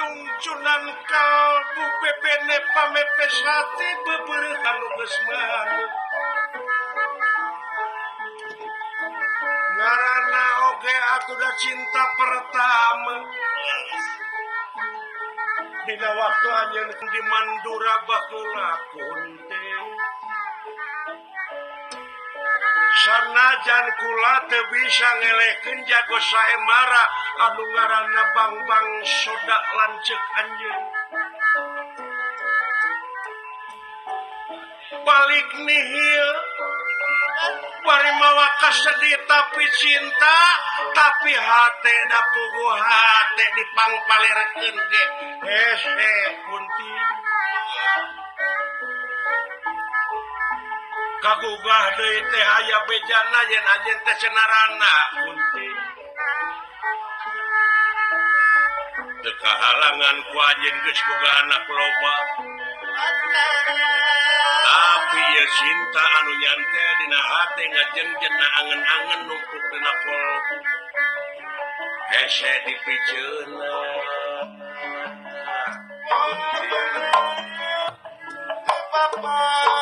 junjunan kalbu bebene pamepes hati beberkan geus manut ngaranna oge atuh cinta pertama dina waktu anjeun di Mandura baheula kunte sanajan kula teu bisa ngelekeun jago saemara anu ngaranna Bang Soda lanceuk anjeun balik nihil bari mawa kasedih tapi cinta tapi hate da puguh hate dipangpalerekeun ge hese kunti kagugah deui teh aya bejana yen anjeun teh cenarana kunti teu kahalangan ku anjeun geus boga anak loba tapi ya cinta anu nyantel dina hate ngajengjen na angen-angen numpuk dina kolbu hese dipiceuna papa